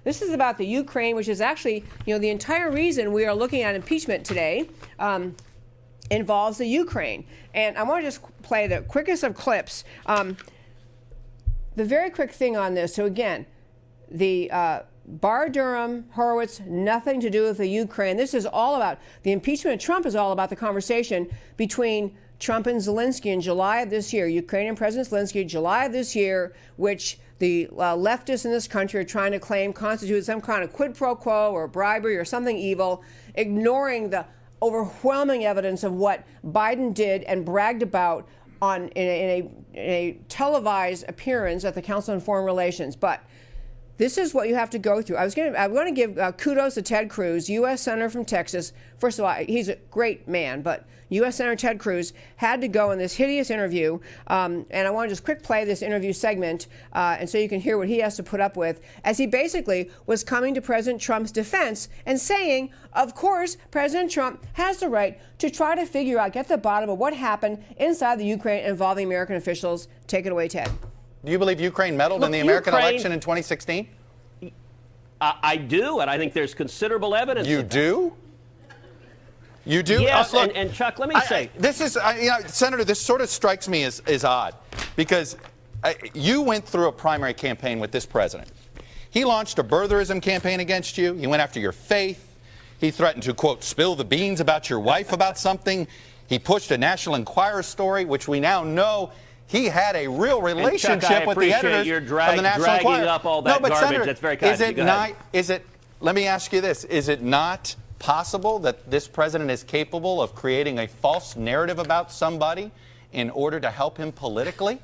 This is about the Ukraine, which is actually, the entire reason we are looking at impeachment today involves the Ukraine. And I want to just play the quickest of clips. The very quick thing on this. So again, the Barr, Durham, Horowitz, nothing to do with the Ukraine. This is all about the impeachment of Trump. Is all about the conversation between Trump and Zelensky in July of this year. Ukrainian President Zelensky, July of this year, which the leftists in this country are trying to claim constitutes some kind of quid pro quo or bribery or something evil, ignoring the overwhelming evidence of what Biden did and bragged about in a televised appearance at the Council on Foreign Relations. But this is what you have to go through. I'm going to give kudos to Ted Cruz, U.S. Senator from Texas. First of all, he's a great man, but U.S. Senator Ted Cruz had to go in this hideous interview. And I want to just quick play this interview segment, and so you can hear what he has to put up with, as he basically was coming to President Trump's defense and saying, of course, President Trump has the right to try to figure out, get to the bottom of what happened inside the Ukraine involving American officials. Take it away, Ted. Do you believe Ukraine meddled in the American election in 2016? I do, and I think there's considerable evidence. You do? You do? Yes, Look, and Chuck, let me say. This is, Senator, this sort of strikes me as odd, because you went through a primary campaign with this president. He launched a birtherism campaign against you. He went after your faith. He threatened to, quote, spill the beans about your wife about something. He pushed a National Enquirer story, which we now know he had a real relationship Chuck, with the editors you're of the National dragging Enquirer. up all that garbage. Senator, that's very kind of you. Let me ask you this. Is it not possible that this president is capable of creating a false narrative about somebody in order to help him politically?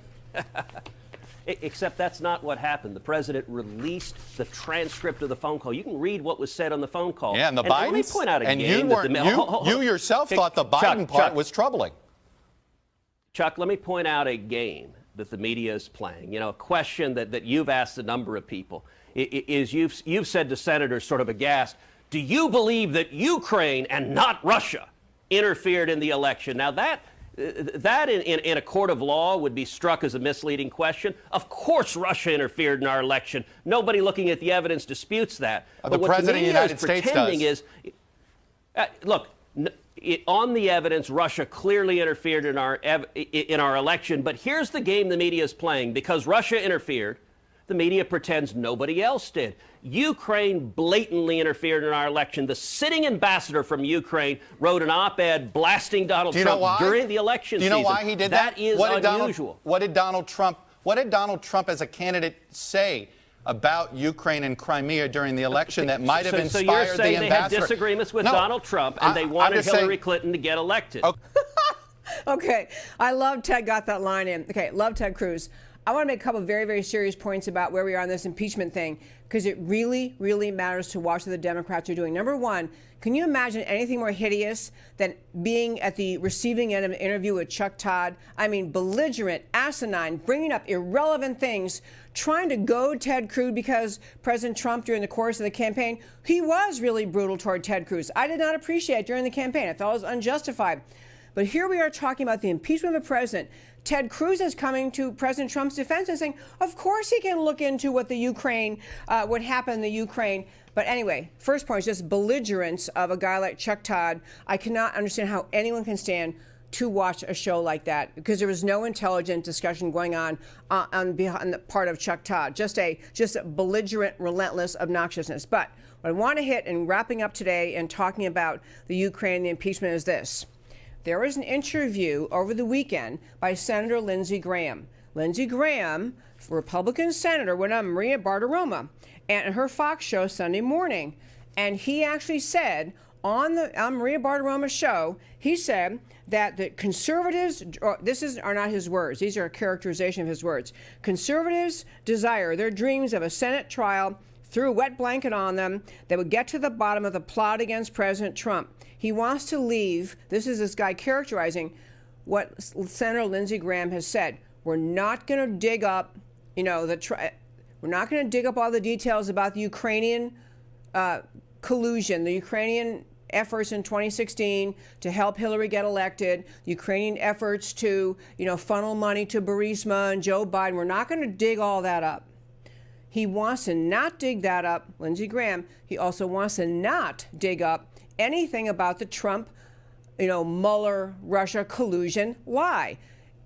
Except that's not what happened. The president released the transcript of the phone call. You can read what was said on the phone call. Yeah, and the Bidens. Let me point out again. And you yourself thought the Biden part was troubling. Chuck, let me point out a game that the media is playing. A question that you've asked a number of people is you've said to senators sort of aghast, do you believe that Ukraine and not Russia interfered in the election? Now that in a court of law would be struck as a misleading question. Of course Russia interfered in our election. Nobody looking at the evidence disputes that. The president of the United States does. Look, on the evidence, Russia clearly interfered in our election. But here's the game the media is playing. Because Russia interfered, the media pretends nobody else did. Ukraine blatantly interfered in our election. The sitting ambassador from Ukraine wrote an op-ed blasting Donald Trump during the election season. Do you know why he did that? That is unusual. What did Donald Trump as a candidate say about Ukraine and Crimea during the election that might have inspired the ambassador? So you're saying they had disagreements with Donald Trump and they wanted Hillary Clinton to get elected. Okay. I love Ted got that line in. Okay. Love Ted Cruz. I want to make a couple of very, very serious points about where we are on this impeachment thing, because it really, really matters to watch what the Democrats are doing. Number one, can you imagine anything more hideous than being at the receiving end of an interview with Chuck Todd? I mean, belligerent, asinine, bringing up irrelevant things, trying to goad Ted Cruz because President Trump, during the course of the campaign, he was really brutal toward Ted Cruz. I did not appreciate it during the campaign. I thought it was unjustified. But here we are talking about the impeachment of the president. Ted Cruz is coming to President Trump's defense and saying, of course he can look into what the Ukraine, what happened in the Ukraine. But anyway, first point is just belligerence of a guy like Chuck Todd. I cannot understand how anyone can stand to watch a show like that, because there was no intelligent discussion going on the part of Chuck Todd. Just a belligerent, relentless obnoxiousness. But what I want to hit in wrapping up today and talking about the Ukraine and the impeachment is this. There was an interview over the weekend by Senator Lindsey Graham. Lindsey Graham, Republican senator, went on Maria Bartiromo and her Fox show Sunday morning. And he actually said on Maria Bartiromo's show, he said that the conservatives, are not his words, these are a characterization of his words. Conservatives desire their dreams of a Senate trial, threw a wet blanket on them that would get to the bottom of the plot against President Trump. He wants to leave. This is this guy characterizing what Senator Lindsey Graham has said. We're not going to dig up, we're not going to dig up all the details about the Ukrainian collusion, the Ukrainian efforts in 2016 to help Hillary get elected, the Ukrainian efforts to, funnel money to Burisma and Joe Biden. We're not going to dig all that up. He wants to not dig that up, Lindsey Graham. He also wants to not dig up anything about the Trump, Mueller, Russia collusion lie.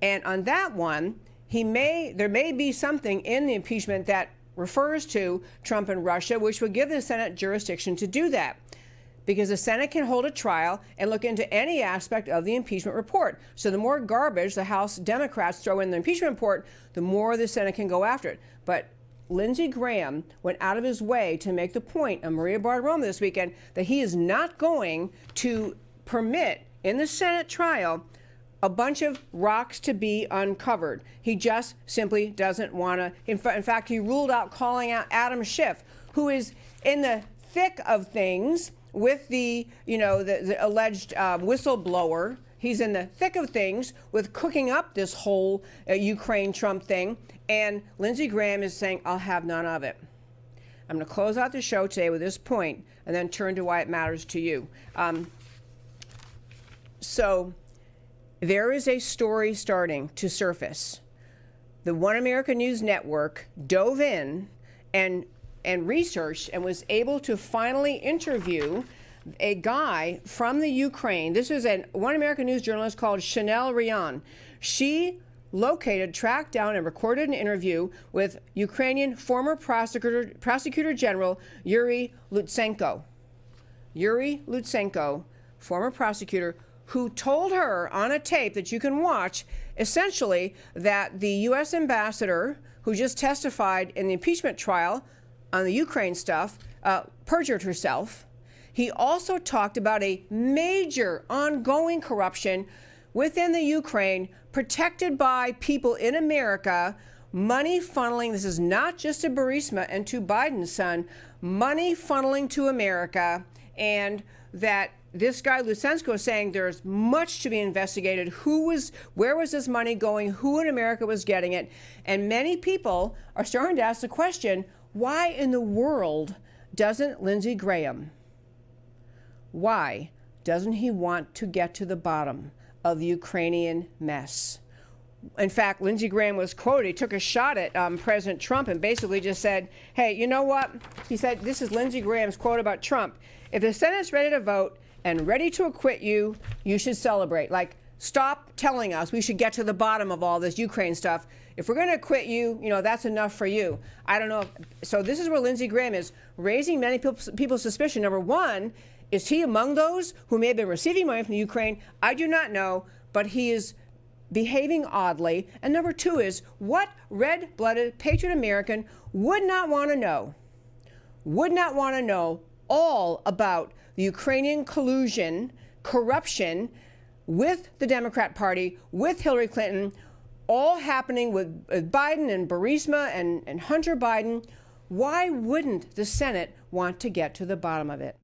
And on that one, there may be something in the impeachment that refers to Trump and Russia, which would give the Senate jurisdiction to do that. Because the Senate can hold a trial and look into any aspect of the impeachment report. So the more garbage the House Democrats throw in the impeachment report, the more the Senate can go after it. But Lindsey Graham went out of his way to make the point on Maria Bartiromo this weekend that he is not going to permit in the Senate trial a bunch of rocks to be uncovered. He just simply doesn't want to. In fact, he ruled out calling out Adam Schiff, who is in the thick of things with the alleged whistleblower. He's in the thick of things with cooking up this whole Ukraine-Trump thing. And Lindsey Graham is saying, I'll have none of it. I'm going to close out the show today with this point and then turn to why it matters to you. So there is a story starting to surface. The One America News Network dove in and researched and was able to finally interview a guy from the Ukraine. This is a One America News journalist called Chanel Ryan. She tracked down and recorded an interview with Ukrainian former prosecutor general Yuri Lutsenko. Yuri Lutsenko, former prosecutor, who told her on a tape that you can watch, essentially, that the U.S. ambassador who just testified in the impeachment trial on the Ukraine stuff perjured herself. He also talked about a major ongoing corruption within the Ukraine, protected by people in America, money funneling. This is not just to Burisma and to Biden's son, money funneling to America, and that this guy Lutsenko is saying there's much to be investigated. Where was this money going? Who in America was getting it? And many people are starting to ask the question, why in the world doesn't Lindsey Graham, why doesn't he want to get to the bottom of the Ukrainian mess? In fact, Lindsey Graham was quoted. He took a shot at President Trump and basically just said, hey, you know what? He said, this is Lindsey Graham's quote about Trump. If the Senate's ready to vote and ready to acquit you, you should celebrate. Like, stop telling us we should get to the bottom of all this Ukraine stuff. If we're going to acquit you, that's enough for you. I don't know. So this is where Lindsey Graham is raising many people's suspicion. Number one, is he among those who may have been receiving money from the Ukraine? I do not know, but he is behaving oddly. And number two is, what red-blooded patriot American would not want to know all about the Ukrainian collusion, corruption with the Democrat Party, with Hillary Clinton, all happening with Biden and Burisma and Hunter Biden? Why wouldn't the Senate want to get to the bottom of it?